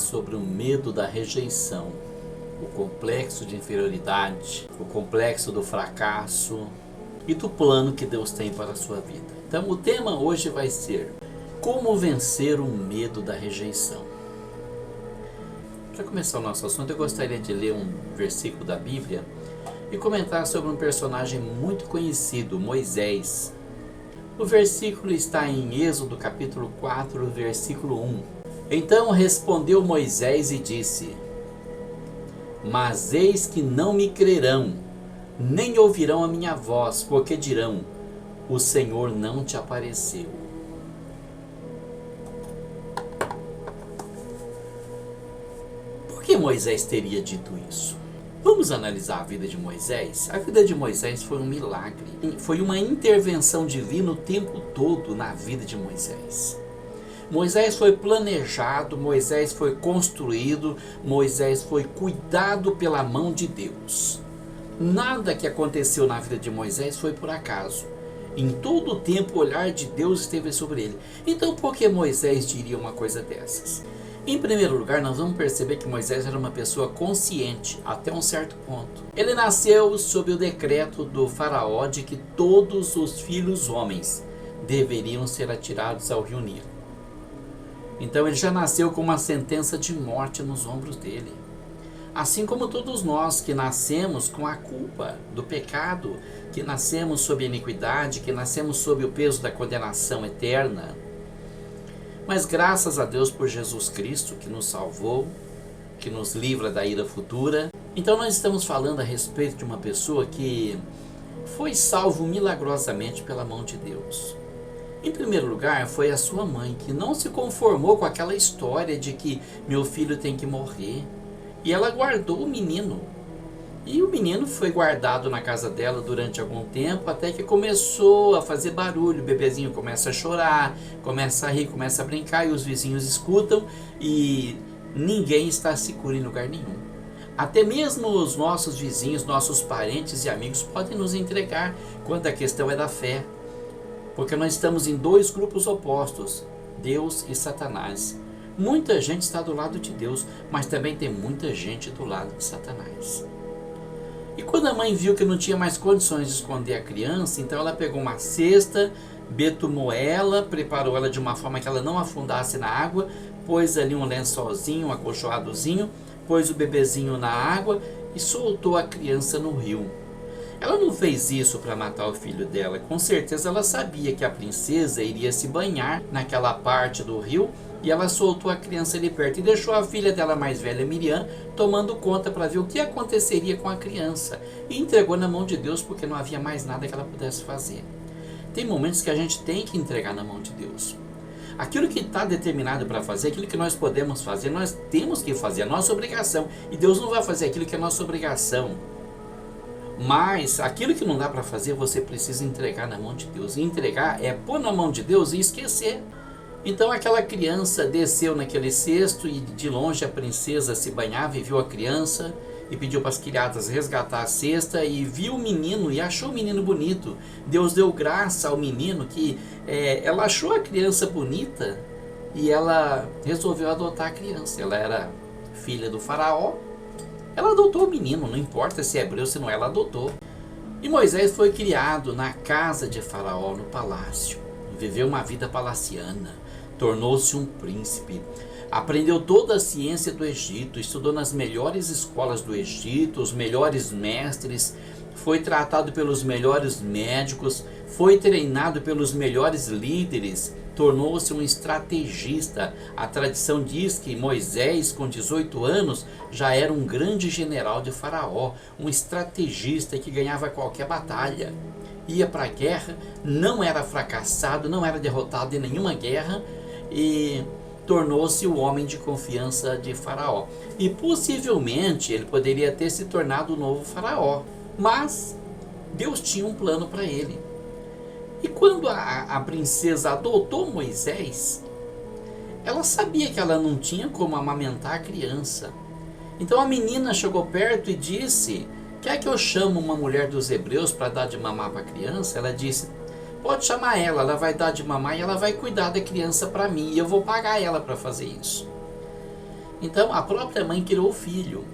sobre o medo da rejeição, o complexo de inferioridade, o complexo do fracasso e do plano que Deus tem para a sua vida. Então o tema hoje vai ser como vencer o medo da rejeição. Para começar o nosso assunto, eu gostaria de ler um versículo da Bíblia e comentar sobre um personagem muito conhecido, Moisés. O versículo está em Êxodo capítulo 4, versículo 1. Então respondeu Moisés e disse: Mas eis que não me crerão, nem ouvirão a minha voz, porque dirão: o Senhor não te apareceu. Por que Moisés teria dito isso? Vamos analisar a vida de Moisés? A vida de Moisés foi um milagre. Foi uma intervenção divina o tempo todo na vida de Moisés. Moisés foi planejado, Moisés foi construído, Moisés foi cuidado pela mão de Deus. Nada que aconteceu na vida de Moisés foi por acaso. Em todo o tempo o olhar de Deus esteve sobre ele. Então por que Moisés diria uma coisa dessas? Em primeiro lugar, nós vamos perceber que Moisés era uma pessoa consciente até um certo ponto. Ele nasceu sob o decreto do faraó de que todos os filhos homens deveriam ser atirados ao rio Nilo. Então ele já nasceu com uma sentença de morte nos ombros dele. Assim como todos nós que nascemos com a culpa do pecado, que nascemos sob a iniquidade, que nascemos sob o peso da condenação eterna. Mas graças a Deus por Jesus Cristo, que nos salvou, que nos livra da ira futura. Então nós estamos falando a respeito de uma pessoa que foi salvo milagrosamente pela mão de Deus. Em primeiro lugar, foi a sua mãe, que não se conformou com aquela história de que meu filho tem que morrer. E ela guardou o menino. E o menino foi guardado na casa dela durante algum tempo, até que começou a fazer barulho. O bebezinho começa a chorar, começa a rir, começa a brincar, e os vizinhos escutam, e ninguém está seguro em lugar nenhum. Até mesmo os nossos vizinhos, nossos parentes e amigos podem nos entregar quando a questão é da fé. Porque nós estamos em dois grupos opostos, Deus e Satanás. Muita gente está do lado de Deus, mas também tem muita gente do lado de Satanás. E quando a mãe viu que não tinha mais condições de esconder a criança, então ela pegou uma cesta, betumou ela, preparou ela de uma forma que ela não afundasse na água, pôs ali um lençolzinho, um acolchoadozinho, pôs o bebezinho na água e soltou a criança no rio. Ela não fez isso para matar o filho dela. Com certeza ela sabia que a princesa iria se banhar naquela parte do rio, e ela soltou a criança ali perto e deixou a filha dela mais velha, Miriam, tomando conta para ver o que aconteceria com a criança, e entregou na mão de Deus, porque não havia mais nada que ela pudesse fazer. Tem momentos que a gente tem que entregar na mão de Deus. Aquilo que está determinado para fazer, aquilo que nós podemos fazer, nós temos que fazer, é a nossa obrigação. E Deus não vai fazer aquilo que é nossa obrigação. Mas aquilo que não dá para fazer, você precisa entregar na mão de Deus. E entregar é pôr na mão de Deus e esquecer. Então aquela criança desceu naquele cesto, e de longe a princesa se banhava e viu a criança e pediu para as criadas resgatar a cesta, e viu o menino e achou o menino bonito. Deus deu graça ao menino, que ela achou a criança bonita e ela resolveu adotar a criança. Ela era filha do faraó. Ela adotou o menino, não importa se é hebreu, se não é, ela adotou. E Moisés foi criado na casa de Faraó, no palácio. Viveu uma vida palaciana, tornou-se um príncipe. Aprendeu toda a ciência do Egito, estudou nas melhores escolas do Egito, os melhores mestres, foi tratado pelos melhores médicos, foi treinado pelos melhores líderes, tornou-se um estrategista. A tradição diz que Moisés, com 18 anos, já era um grande general de Faraó, um estrategista que ganhava qualquer batalha. Ia para a guerra, não era fracassado, não era derrotado em nenhuma guerra, e tornou-se o homem de confiança de Faraó. E possivelmente ele poderia ter se tornado o novo Faraó, mas Deus tinha um plano para ele. E quando a princesa adotou Moisés, ela sabia que ela não tinha como amamentar a criança. Então a menina chegou perto e disse: quer que eu chame uma mulher dos hebreus para dar de mamar para a criança? Ela disse: pode chamar ela, ela vai dar de mamar e ela vai cuidar da criança para mim, e eu vou pagar ela para fazer isso. Então a própria mãe criou o filho.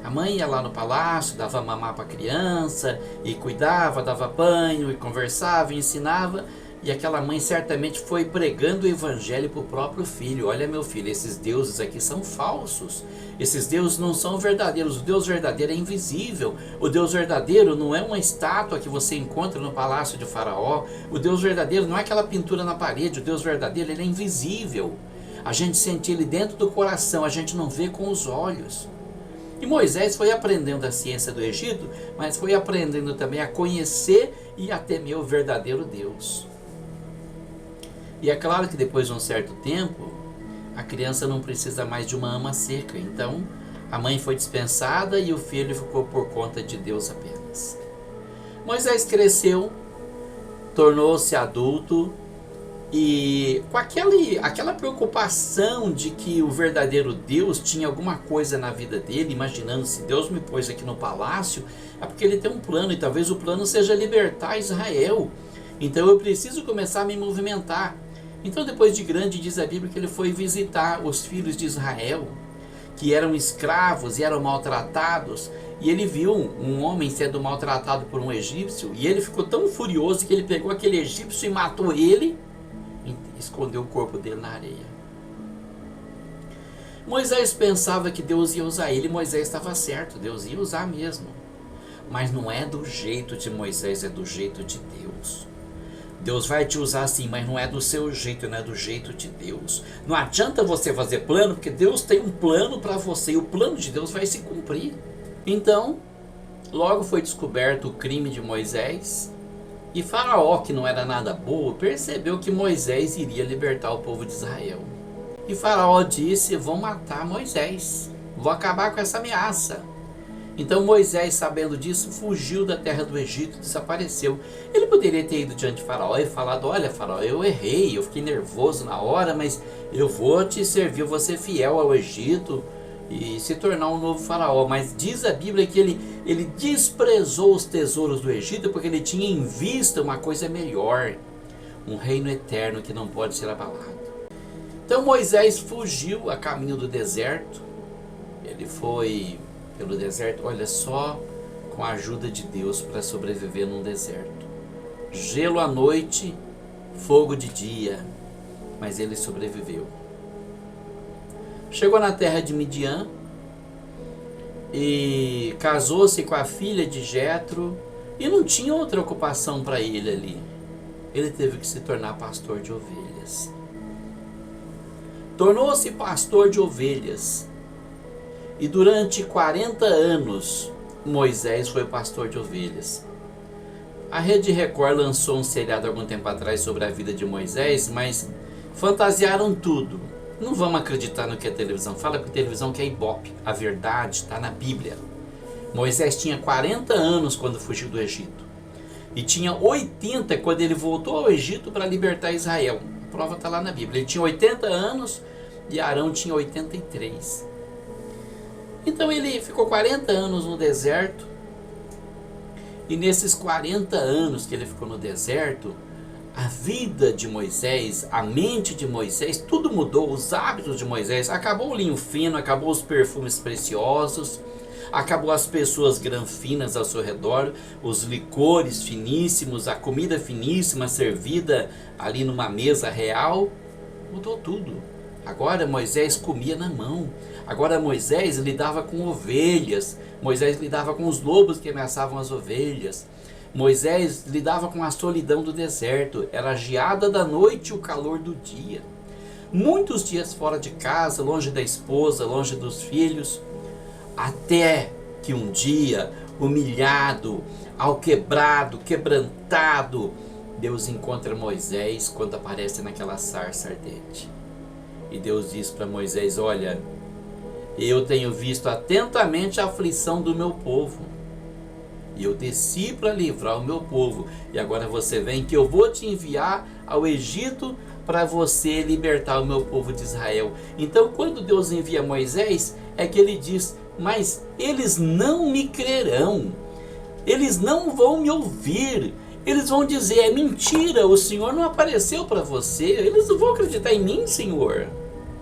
A mãe ia lá no palácio, dava mamar para a criança, e cuidava, dava banho, e conversava, e ensinava. E aquela mãe certamente foi pregando o evangelho para o próprio filho. Olha, meu filho, esses deuses aqui são falsos. Esses deuses não são verdadeiros. O Deus verdadeiro é invisível. O Deus verdadeiro não é uma estátua que você encontra no palácio de Faraó. O Deus verdadeiro não é aquela pintura na parede. O Deus verdadeiro, ele é invisível. A gente sente ele dentro do coração, a gente não vê com os olhos. E Moisés foi aprendendo a ciência do Egito, mas foi aprendendo também a conhecer e a temer o verdadeiro Deus. E é claro que depois de um certo tempo, a criança não precisa mais de uma ama seca. Então, a mãe foi dispensada e o filho ficou por conta de Deus apenas. Moisés cresceu, tornou-se adulto e com aquela preocupação de que o verdadeiro Deus tinha alguma coisa na vida dele, imaginando, se Deus me pôs aqui no palácio, é porque ele tem um plano, e talvez o plano seja libertar Israel. Então eu preciso começar a me movimentar. Então, depois de grande, diz a Bíblia que ele foi visitar os filhos de Israel, que eram escravos e eram maltratados, e ele viu um homem sendo maltratado por um egípcio, e ele ficou tão furioso que ele pegou aquele egípcio e matou ele, e escondeu o corpo dele na areia. Moisés pensava que Deus ia usar ele, e Moisés estava certo, Deus ia usar mesmo. Mas não é do jeito de Moisés, é do jeito de Deus. Deus vai te usar sim, mas não é do seu jeito, não é do jeito de Deus. Não adianta você fazer plano, porque Deus tem um plano para você, e o plano de Deus vai se cumprir. Então, logo foi descoberto o crime de Moisés, e Faraó, que não era nada bobo, percebeu que Moisés iria libertar o povo de Israel. E Faraó disse: vão matar Moisés, vou acabar com essa ameaça. Então Moisés, sabendo disso, fugiu da terra do Egito e desapareceu. Ele poderia ter ido diante de Faraó e falado: olha, Faraó, eu errei, eu fiquei nervoso na hora, mas eu vou te servir, eu vou ser fiel ao Egito e se tornar um novo Faraó. Mas diz a Bíblia que ele desprezou os tesouros do Egito porque ele tinha em vista uma coisa melhor, um reino eterno que não pode ser abalado. Então Moisés fugiu a caminho do deserto. Ele foi pelo deserto, olha só, com a ajuda de Deus para sobreviver num deserto. Gelo à noite, fogo de dia, mas ele sobreviveu. Chegou na terra de Midian e casou-se com a filha de Jetro, e não tinha outra ocupação para ele ali. Ele teve que se tornar pastor de ovelhas. Tornou-se pastor de ovelhas. E durante 40 anos, Moisés foi pastor de ovelhas. A Rede Record lançou um seriado algum tempo atrás sobre a vida de Moisés, mas fantasiaram tudo. Não vamos acreditar no que a televisão fala, porque a televisão quer ibope. A verdade está na Bíblia. Moisés tinha 40 anos quando fugiu do Egito. E tinha 80 quando ele voltou ao Egito para libertar Israel. A prova está lá na Bíblia. Ele tinha 80 anos e Arão tinha 83. Então ele ficou 40 anos no deserto, e nesses 40 anos que ele ficou no deserto, a vida de Moisés, a mente de Moisés, tudo mudou, os hábitos de Moisés. Acabou o linho fino, acabou os perfumes preciosos, acabou as pessoas granfinas ao seu redor, os licores finíssimos, a comida finíssima servida ali numa mesa real, mudou tudo. Agora Moisés comia na mão. Agora Moisés lidava com ovelhas. Moisés lidava com os lobos que ameaçavam as ovelhas. Moisés lidava com a solidão do deserto. Era a geada da noite e o calor do dia. Muitos dias fora de casa, longe da esposa, longe dos filhos. Até que um dia, humilhado, alquebrado, quebrantado, Deus encontra Moisés quando aparece naquela sarça ardente. E Deus diz para Moisés: olha, eu tenho visto atentamente a aflição do meu povo, e eu desci para livrar o meu povo, e agora você vem que eu vou te enviar ao Egito para você libertar o meu povo de Israel. Então quando Deus envia Moisés, é que ele diz: mas eles não me crerão, eles não vão me ouvir, eles vão dizer: é mentira, o Senhor não apareceu para você, eles não vão acreditar em mim, Senhor.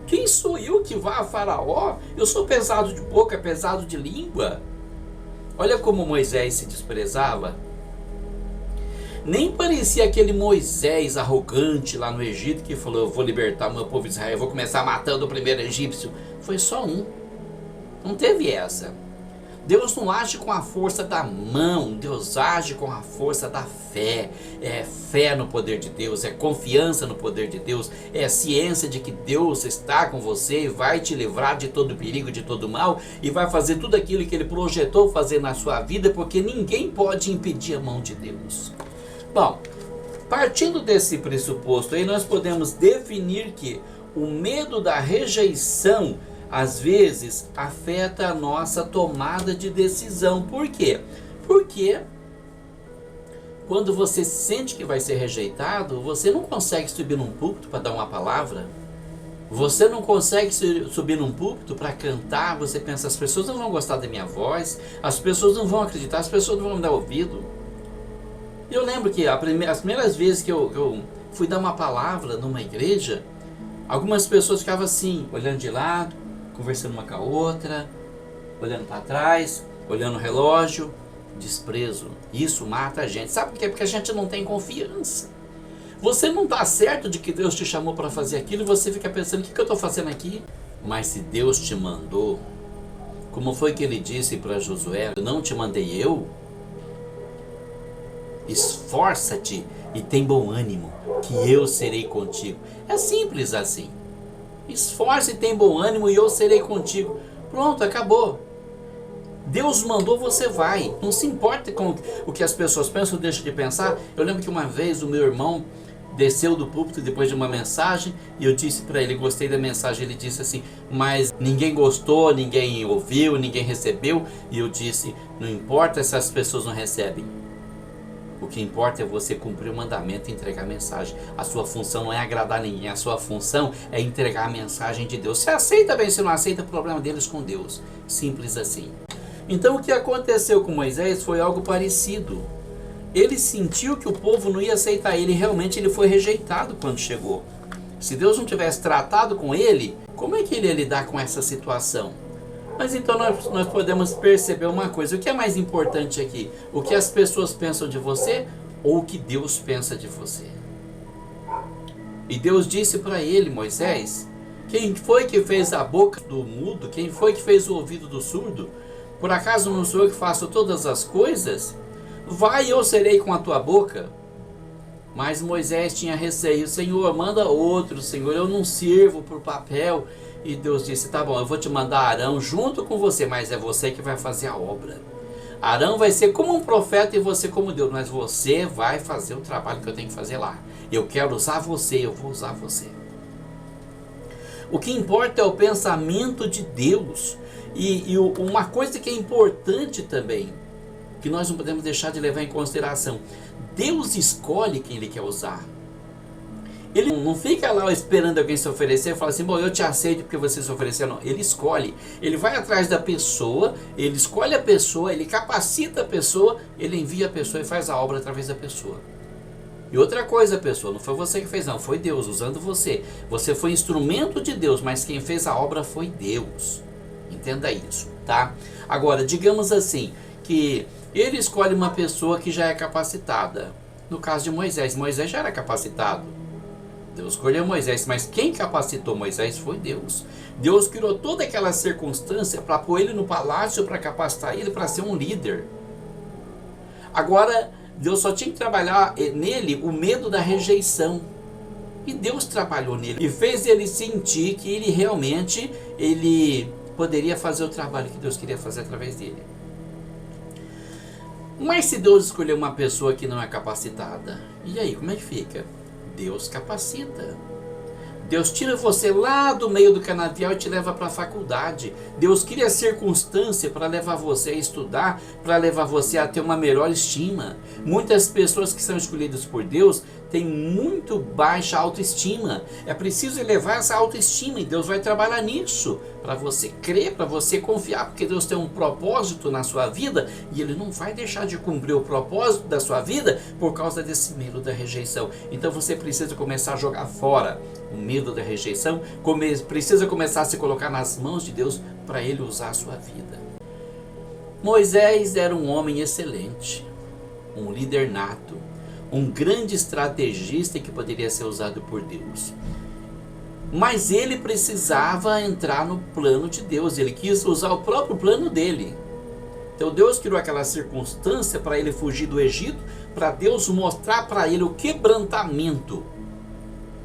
Quem sou eu que vá a Faraó? Eu sou pesado de boca, pesado de língua. Olha como Moisés se desprezava. Nem parecia aquele Moisés arrogante lá no Egito que falou: eu vou libertar o meu povo de Israel, eu vou começar matando o primeiro egípcio. Foi só um. Não teve essa. Deus não age com a força da mão, Deus age com a força da fé. É fé no poder de Deus, é confiança no poder de Deus, é ciência de que Deus está com você e vai te livrar de todo perigo, de todo mal, e vai fazer tudo aquilo que Ele projetou fazer na sua vida, porque ninguém pode impedir a mão de Deus. Bom, partindo desse pressuposto aí, nós podemos definir que o medo da rejeição às vezes afeta a nossa tomada de decisão. Por quê? Porque quando você sente que vai ser rejeitado, você não consegue subir num púlpito para dar uma palavra. Você não consegue subir num púlpito para cantar. Você pensa: as pessoas não vão gostar da minha voz, as pessoas não vão acreditar, as pessoas não vão me dar ouvido. Eu lembro que as primeiras vezes que eu fui dar uma palavra numa igreja, algumas pessoas ficavam assim, olhando de lado, conversando uma com a outra, olhando para trás, olhando o relógio. Desprezo. Isso mata a gente. Sabe por quê? Porque a gente não tem confiança. Você não está certo de que Deus te chamou para fazer aquilo e você fica pensando: o que eu estou fazendo aqui? Mas se Deus te mandou, como foi que Ele disse para Josué: eu não te mandei eu? Esforça-te e tem bom ânimo, que eu serei contigo. É simples assim. Esforça e tem bom ânimo e eu serei contigo. Pronto, acabou. Deus mandou, você vai. Não se importa com o que as pessoas pensam ou deixam de pensar. Eu lembro que uma vez o meu irmão desceu do púlpito depois de uma mensagem e eu disse para ele: gostei da mensagem. Ele disse assim: mas ninguém gostou, ninguém ouviu, ninguém recebeu. E eu disse: não importa se as pessoas não recebem. O que importa é você cumprir o mandamento e entregar a mensagem. A sua função não é agradar ninguém, a sua função é entregar a mensagem de Deus. Se aceita bem, se não aceita, o problema deles com Deus. Simples assim. Então o que aconteceu com Moisés foi algo parecido. Ele sentiu que o povo não ia aceitar ele, realmente ele foi rejeitado quando chegou. Se Deus não tivesse tratado com ele, como é que ele ia lidar com essa situação? Mas então nós podemos perceber uma coisa: o que é mais importante aqui? O que as pessoas pensam de você ou o que Deus pensa de você? E Deus disse para ele: Moisés, quem foi que fez a boca do mudo? Quem foi que fez o ouvido do surdo? Por acaso não sou eu que faço todas as coisas? Vai e eu serei com a tua boca. Mas Moisés tinha receio: Senhor, manda outro, Senhor, eu não sirvo por papel. E Deus disse: tá bom, eu vou te mandar Arão junto com você, mas é você que vai fazer a obra. Arão vai ser como um profeta e você como Deus, mas você vai fazer o trabalho que eu tenho que fazer lá. Eu quero usar você, eu vou usar você. O que importa é o pensamento de Deus. E uma coisa que é importante também, que nós não podemos deixar de levar em consideração: Deus escolhe quem Ele quer usar. Ele não fica lá esperando alguém se oferecer e fala assim: bom, eu te aceito porque você se ofereceu. Não, Ele escolhe. Ele vai atrás da pessoa, Ele escolhe a pessoa, Ele capacita a pessoa, Ele envia a pessoa e faz a obra através da pessoa. E outra coisa, pessoa, não foi você que fez, não, foi Deus usando você. Você foi instrumento de Deus, mas quem fez a obra foi Deus. Entenda isso, tá? Agora, digamos assim, que Ele escolhe uma pessoa que já é capacitada. No caso de Moisés, Moisés já era capacitado. Deus escolheu Moisés, mas quem capacitou Moisés foi Deus. Deus criou toda aquela circunstância para pôr ele no palácio, para capacitar ele para ser um líder. Agora, Deus só tinha que trabalhar nele o medo da rejeição. E Deus trabalhou nele e fez ele sentir que ele realmente poderia fazer o trabalho que Deus queria fazer através dele. Mas se Deus escolher uma pessoa que não é capacitada, e aí, como é que fica? Deus capacita. Deus tira você lá do meio do canavial e te leva para a faculdade. Deus cria circunstância para levar você a estudar, para levar você a ter uma melhor estima. Muitas pessoas que são escolhidas por Deus tem muito baixa autoestima. É preciso elevar essa autoestima e Deus vai trabalhar nisso, para você crer, para você confiar, porque Deus tem um propósito na sua vida e Ele não vai deixar de cumprir o propósito da sua vida por causa desse medo da rejeição. Então você precisa começar a jogar fora o medo da rejeição, precisa começar a se colocar nas mãos de Deus para Ele usar a sua vida. Moisés era um homem excelente, um líder nato, um grande estrategista que poderia ser usado por Deus. Mas ele precisava entrar no plano de Deus, ele quis usar o próprio plano dele. Então Deus criou aquela circunstância para ele fugir do Egito, para Deus mostrar para ele o quebrantamento,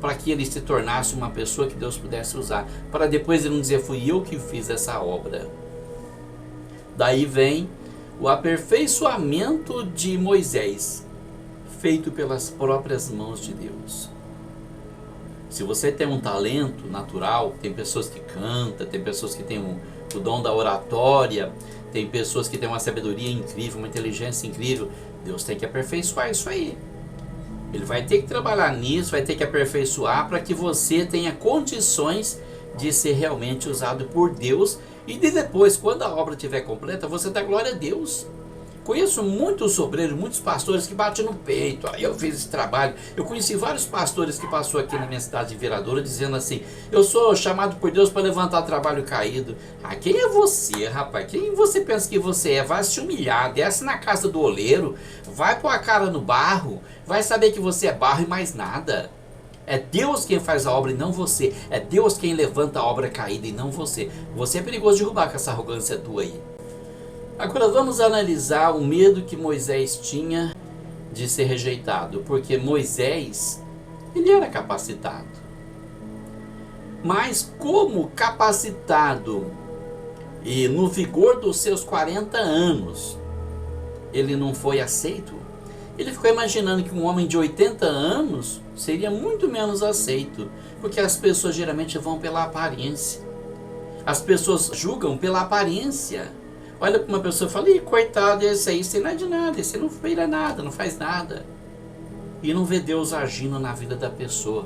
para que ele se tornasse uma pessoa que Deus pudesse usar, para depois ele não dizer, fui eu que fiz essa obra. Daí vem o aperfeiçoamento de Moisés, feito pelas próprias mãos de Deus. Se você tem um talento natural, tem pessoas que cantam, tem pessoas que têm o dom da oratória, tem pessoas que têm uma sabedoria incrível, uma inteligência incrível, Deus tem que aperfeiçoar isso aí. Ele vai ter que trabalhar nisso, vai ter que aperfeiçoar para que você tenha condições de ser realmente usado por Deus e depois, quando a obra estiver completa, você dá glória a Deus. Conheço muitos obreiros, muitos pastores que batem no peito. Aí eu fiz esse trabalho. Eu conheci vários pastores que passou aqui na minha cidade de Viradouro dizendo assim, eu sou chamado por Deus para levantar trabalho caído. Ah, quem é você, rapaz? Quem você pensa que você é? Vai se humilhar, desce na casa do oleiro, vai pôr a cara no barro, vai saber que você é barro e mais nada. É Deus quem faz a obra e não você. É Deus quem levanta a obra caída e não você. Você é perigoso derrubar com essa arrogância tua aí. Agora vamos analisar o medo que Moisés tinha de ser rejeitado, porque Moisés, ele era capacitado. Mas como capacitado e no vigor dos seus 40 anos, ele não foi aceito, ele ficou imaginando que um homem de 80 anos seria muito menos aceito, porque as pessoas geralmente vão pela aparência. As pessoas julgam pela aparência. Olha para uma pessoa e fala, ih, coitado, esse aí, você não é de nada, esse não vira nada, não faz nada. E não vê Deus agindo na vida da pessoa.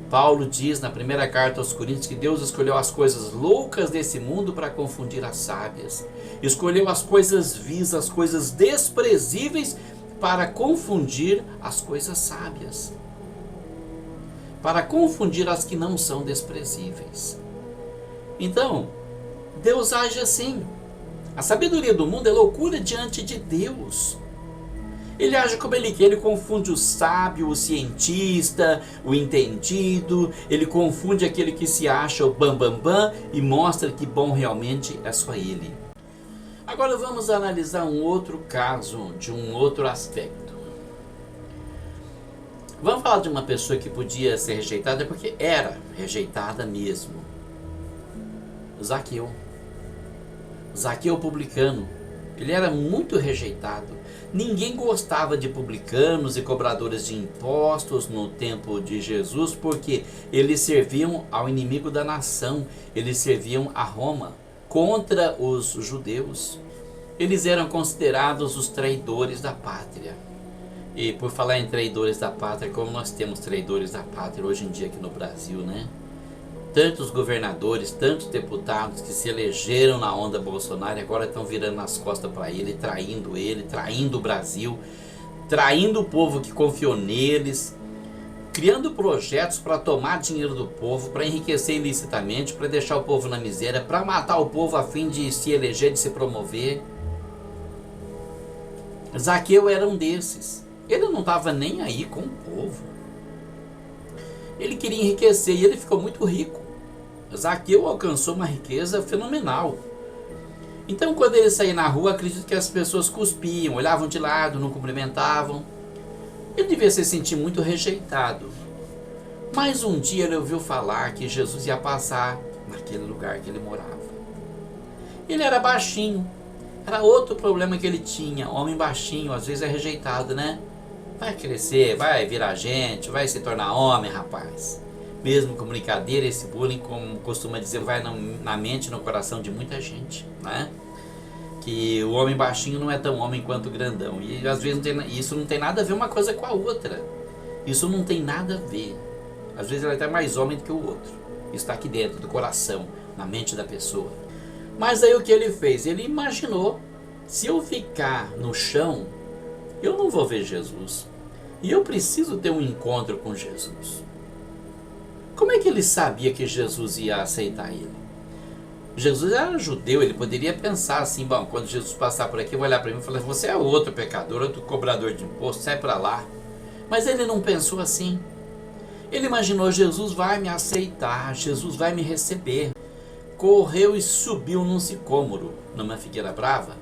Paulo diz na primeira carta aos Coríntios que Deus escolheu as coisas loucas desse mundo para confundir as sábias. Escolheu as coisas vis, as coisas desprezíveis para confundir as coisas sábias. Para confundir as que não são desprezíveis. Então, Deus age assim. A sabedoria do mundo é loucura diante de Deus. Ele age como ele quer, ele confunde o sábio, o cientista, o entendido, ele confunde aquele que se acha o bambambam e mostra que bom realmente é só ele. Agora vamos analisar um outro caso, de um outro aspecto. Vamos falar de uma pessoa que podia ser rejeitada porque era rejeitada mesmo. Zaqueu. Zaqueu publicano, ele era muito rejeitado. Ninguém gostava de publicanos e cobradores de impostos no tempo de Jesus, porque eles serviam ao inimigo da nação, eles serviam a Roma, contra os judeus. Eles eram considerados os traidores da pátria. E por falar em traidores da pátria, como nós temos traidores da pátria hoje em dia aqui no Brasil, né? Tantos governadores, tantos deputados que se elegeram na onda Bolsonaro e agora estão virando as costas para ele, traindo o Brasil, traindo o povo que confiou neles, criando projetos para tomar dinheiro do povo, para enriquecer ilicitamente, para deixar o povo na miséria, para matar o povo a fim de se eleger, de se promover. Zaqueu era um desses. Ele não estava nem aí com o povo. Ele queria enriquecer e ele ficou muito rico. Zaqueu alcançou uma riqueza fenomenal. Então quando ele saía na rua, acredito que as pessoas cuspiam, olhavam de lado, não cumprimentavam. Ele devia se sentir muito rejeitado. Mas um dia ele ouviu falar que Jesus ia passar naquele lugar que ele morava. Ele era baixinho. Era outro problema que ele tinha. Homem baixinho, às vezes é rejeitado, né? Vai crescer, vai virar gente, vai se tornar homem, rapaz. Mesmo com brincadeira, esse bullying, como costuma dizer, vai na mente e no coração de muita gente, né? Que o homem baixinho não é tão homem quanto o grandão. E às vezes isso não tem nada a ver uma coisa com a outra. Isso não tem nada a ver. Às vezes ele é até mais homem do que o outro. Isso está aqui dentro do coração, na mente da pessoa. Mas aí o que ele fez? Ele imaginou, se eu ficar no chão, eu não vou ver Jesus. E eu preciso ter um encontro com Jesus. Como é que ele sabia que Jesus ia aceitar ele? Jesus era judeu, ele poderia pensar assim, bom, quando Jesus passar por aqui, eu vou olhar para mim e falar, você é outro pecador, outro cobrador de imposto, sai para lá. Mas ele não pensou assim. Ele imaginou, Jesus vai me aceitar, Jesus vai me receber. Correu e subiu num sicômoro, numa figueira brava,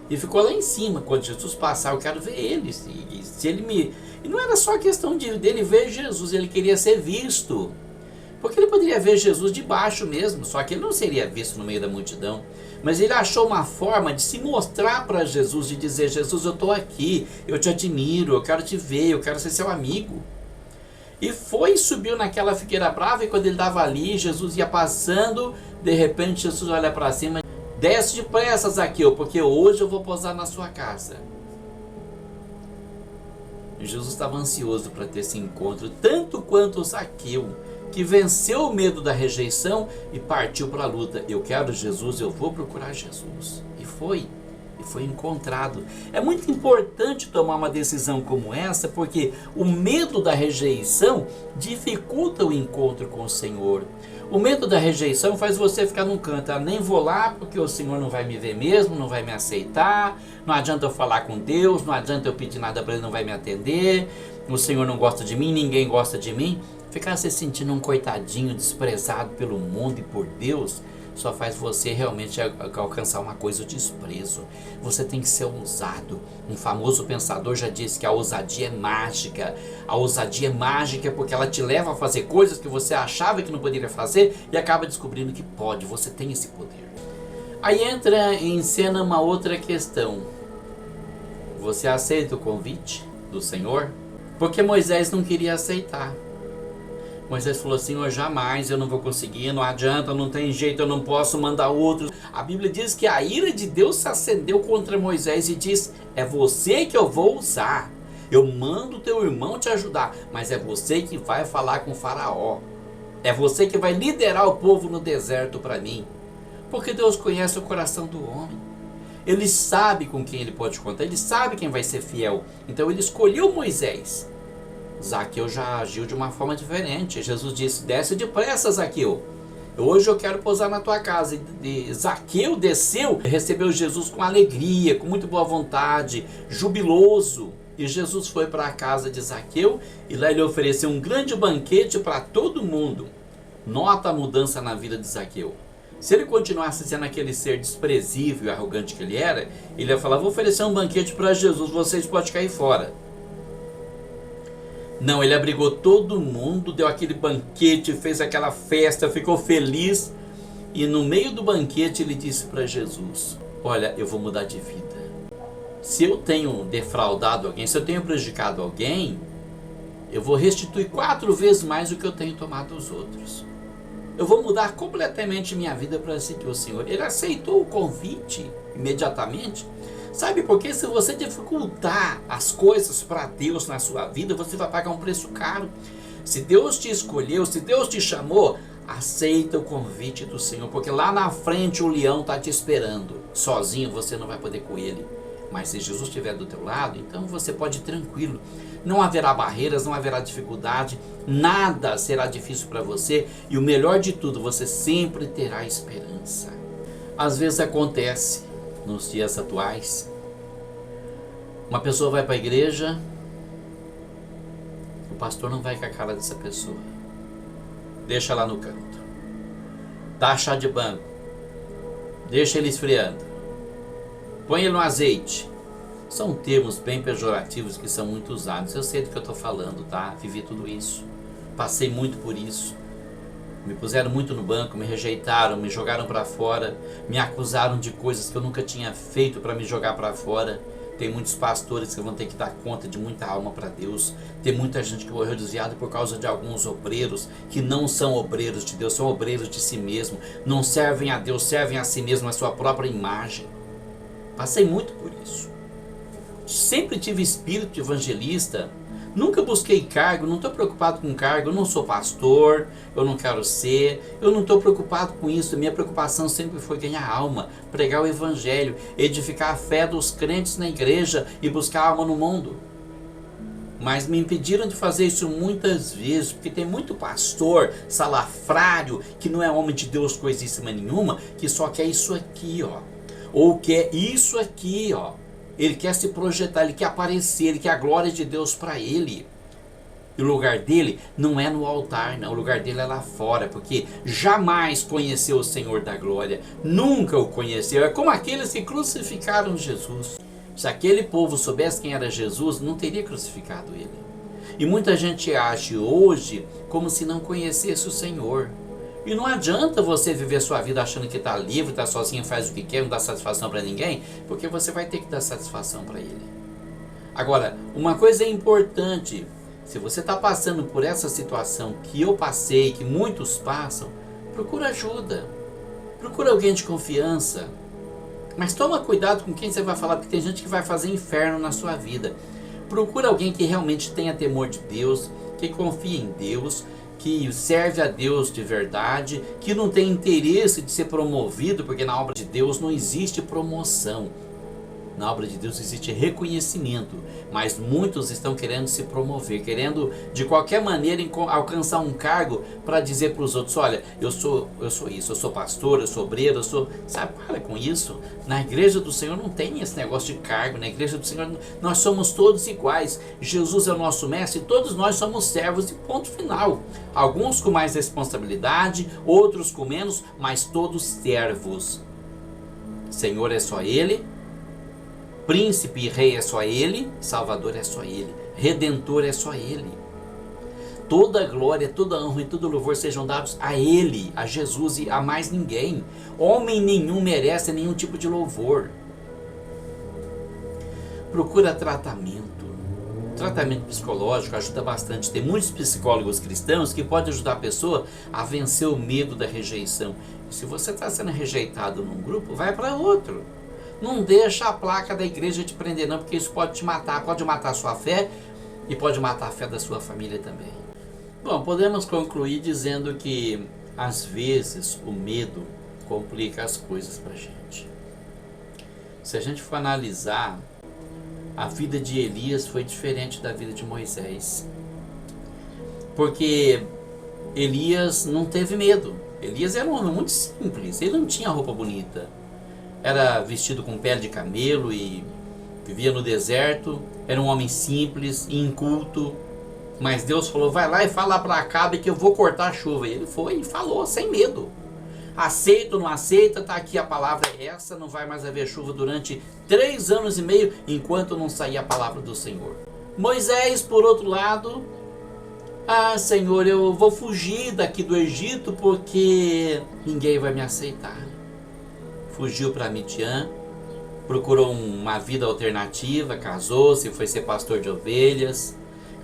e ficou lá em cima. Quando Jesus passar, eu quero ver ele. Se ele me... E não era só questão dele ver Jesus, ele queria ser visto. Porque ele poderia ver Jesus de baixo mesmo, só que ele não seria visto no meio da multidão. Mas ele achou uma forma de se mostrar para Jesus, de dizer, Jesus, eu estou aqui, eu te admiro, eu quero te ver, eu quero ser seu amigo. E foi e subiu naquela figueira brava, e quando ele estava ali, Jesus ia passando, de repente Jesus olha para cima, desce depressa, Zaqueu, porque hoje eu vou posar na sua casa. E Jesus estava ansioso para ter esse encontro, tanto quanto Zaqueu, que venceu o medo da rejeição e partiu para a luta. Eu quero Jesus, eu vou procurar Jesus. E foi encontrado. É muito importante tomar uma decisão como essa, porque o medo da rejeição dificulta o encontro com o Senhor. O medo da rejeição faz você ficar num canto, nem vou lá porque o Senhor não vai me ver mesmo, não vai me aceitar, não adianta eu falar com Deus, não adianta eu pedir nada para Ele, não vai me atender, o Senhor não gosta de mim, ninguém gosta de mim. Ficar se sentindo um coitadinho, desprezado pelo mundo e por Deus, só faz você realmente alcançar uma coisa, o desprezo. Você tem que ser ousado. Um famoso pensador já disse que a ousadia é mágica. A ousadia é mágica porque ela te leva a fazer coisas que você achava que não poderia fazer e acaba descobrindo que pode. Você tem esse poder. Aí entra em cena uma outra questão. Você aceita o convite do Senhor? Porque Moisés não queria aceitar. Moisés falou assim, jamais, eu não vou conseguir, não adianta, não tem jeito, eu não posso mandar outros. A Bíblia diz que a ira de Deus se acendeu contra Moisés e diz, é você que eu vou usar. Eu mando teu irmão te ajudar, mas é você que vai falar com o faraó. É você que vai liderar o povo no deserto para mim. Porque Deus conhece o coração do homem. Ele sabe com quem ele pode contar, ele sabe quem vai ser fiel. Então ele escolheu Moisés. Zaqueu já agiu de uma forma diferente. Jesus disse, desce depressa, Zaqueu. Hoje eu quero pousar na tua casa. E Zaqueu desceu, recebeu Jesus com alegria, com muito boa vontade, jubiloso. E Jesus foi para a casa de Zaqueu e lá ele ofereceu um grande banquete para todo mundo. Nota a mudança na vida de Zaqueu. Se ele continuasse sendo aquele ser desprezível e arrogante que ele era, ele ia falar, vou oferecer um banquete para Jesus, vocês podem cair fora. Não, ele abrigou todo mundo, deu aquele banquete, fez aquela festa, ficou feliz. E no meio do banquete ele disse para Jesus, olha, eu vou mudar de vida. Se eu tenho defraudado alguém, se eu tenho prejudicado alguém, eu vou restituir 4 vezes mais do que eu tenho tomado dos outros. Eu vou mudar completamente minha vida para seguir o Senhor. Ele aceitou o convite imediatamente. Sabe por quê? Se você dificultar as coisas para Deus na sua vida, você vai pagar um preço caro. Se Deus te escolheu, se Deus te chamou, aceita o convite do Senhor, porque lá na frente o leão está te esperando. Sozinho você não vai poder com ele. Mas se Jesus estiver do teu lado, então você pode ir tranquilo. Não haverá barreiras, não haverá dificuldade, nada será difícil para você. E o melhor de tudo, você sempre terá esperança. Às vezes acontece nos dias atuais, uma pessoa vai para a igreja, o pastor não vai com a cara dessa pessoa, deixa lá no canto, dá chá de banco, deixa ele esfriando, põe ele no azeite. São termos bem pejorativos que são muito usados. Eu sei do que eu estou falando, tá? Vivi tudo isso, passei muito por isso. Me puseram muito no banco, me rejeitaram, me jogaram para fora, me acusaram de coisas que eu nunca tinha feito para me jogar para fora. Tem muitos pastores que vão ter que dar conta de muita alma para Deus. Tem muita gente que morreu desviada por causa de alguns obreiros que não são obreiros de Deus, são obreiros de si mesmo. Não servem a Deus, servem a si mesmo, a sua própria imagem. Passei muito por isso. Sempre tive espírito evangelista. Nunca busquei cargo, não estou preocupado com cargo, eu não sou pastor, eu não quero ser, eu não estou preocupado com isso. Minha preocupação sempre foi ganhar alma, pregar o evangelho, edificar a fé dos crentes na igreja e buscar alma no mundo. Mas me impediram de fazer isso muitas vezes, porque tem muito pastor salafrário, que não é homem de Deus coisíssima nenhuma, que só quer isso aqui, ó. Ou quer isso aqui, ó. Ele quer se projetar, ele quer aparecer, ele quer a glória de Deus para ele. E o lugar dele não é no altar, não. O lugar dele é lá fora, porque jamais conheceu o Senhor da glória. Nunca o conheceu. É como aqueles que crucificaram Jesus. Se aquele povo soubesse quem era Jesus, não teria crucificado ele. E muita gente age hoje como se não conhecesse o Senhor. E não adianta você viver sua vida achando que está livre, está sozinho, faz o que quer, não dá satisfação para ninguém, porque você vai ter que dar satisfação para ele. Agora, uma coisa é importante, se você está passando por essa situação que eu passei, que muitos passam, procura ajuda, procura alguém de confiança. Mas toma cuidado com quem você vai falar, porque tem gente que vai fazer inferno na sua vida. Procura alguém que realmente tenha temor de Deus, que confie em Deus, que serve a Deus de verdade, que não tem interesse de ser promovido, porque na obra de Deus não existe promoção. Na obra de Deus existe reconhecimento, mas muitos estão querendo se promover, querendo de qualquer maneira alcançar um cargo para dizer para os outros, olha, eu sou isso, eu sou pastor, eu sou obreiro, eu sou... Sabe, para com isso. Na igreja do Senhor não tem esse negócio de cargo, na igreja do Senhor nós somos todos iguais. Jesus é o nosso mestre e todos nós somos servos e ponto final. Alguns com mais responsabilidade, outros com menos, mas todos servos. Senhor é só Ele. Príncipe e rei é só Ele, Salvador é só Ele, Redentor é só Ele. Toda glória, toda honra e todo louvor sejam dados a Ele, a Jesus e a mais ninguém. Homem nenhum merece nenhum tipo de louvor. Procura tratamento. Tratamento psicológico ajuda bastante. Tem muitos psicólogos cristãos que podem ajudar a pessoa a vencer o medo da rejeição. E se você está sendo rejeitado num grupo, vai para outro. Não deixa a placa da igreja te prender não, porque isso pode te matar, pode matar a sua fé e pode matar a fé da sua família também. Bom, podemos concluir dizendo que às vezes o medo complica as coisas para a gente. Se a gente for analisar, a vida de Elias foi diferente da vida de Moisés. Porque Elias não teve medo. Elias era um homem muito simples, ele não tinha roupa bonita. Era vestido com pele de camelo e vivia no deserto. Era um homem simples e inculto. Mas Deus falou, vai lá e fala para Acabe que eu vou cortar a chuva. E ele foi e falou, sem medo. Aceita ou não aceita, está aqui a palavra é essa, não vai mais haver chuva durante 3 anos e meio, enquanto não sair a palavra do Senhor. Moisés, por outro lado, Senhor, eu vou fugir daqui do Egito porque ninguém vai me aceitar. Fugiu para Midian, procurou uma vida alternativa, casou-se, foi ser pastor de ovelhas.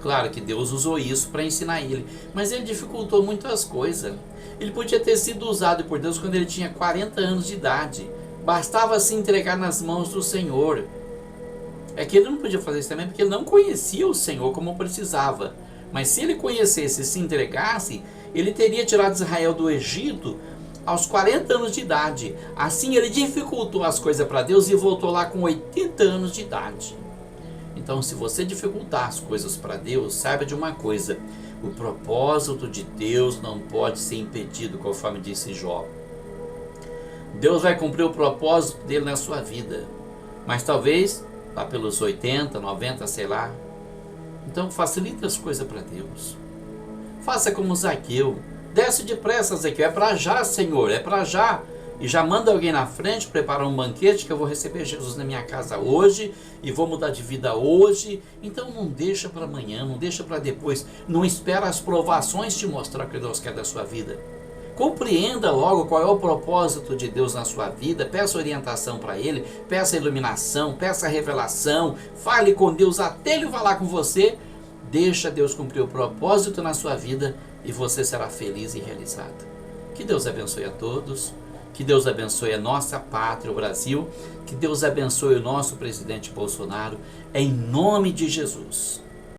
Claro que Deus usou isso para ensinar ele, mas ele dificultou muitas coisas. Ele podia ter sido usado por Deus quando ele tinha 40 anos de idade. Bastava se entregar nas mãos do Senhor. É que ele não podia fazer isso também porque ele não conhecia o Senhor como precisava. Mas se ele conhecesse e se entregasse, ele teria tirado Israel do Egito aos 40 anos de idade. Assim ele dificultou as coisas para Deus e voltou lá com 80 anos de idade. Então, se você dificultar as coisas para Deus, saiba de uma coisa: o propósito de Deus não pode ser impedido, conforme disse Jó. Deus vai cumprir o propósito dele na sua vida, mas talvez lá pelos 80, 90, sei lá. Então facilite as coisas para Deus. Faça como Zaqueu. Desce depressa, Zaqueu. É para já, Senhor, é para já. E já manda alguém na frente preparar um banquete que eu vou receber Jesus na minha casa hoje e vou mudar de vida hoje. Então não deixa para amanhã, não deixa para depois. Não espera as provações te mostrar o que Deus quer da sua vida. Compreenda logo qual é o propósito de Deus na sua vida, peça orientação para Ele, peça iluminação, peça revelação, fale com Deus até Ele falar com você. Deixa Deus cumprir o propósito na sua vida e você será feliz e realizado. Que Deus abençoe a todos, que Deus abençoe a nossa pátria, o Brasil, que Deus abençoe o nosso presidente Bolsonaro, em nome de Jesus.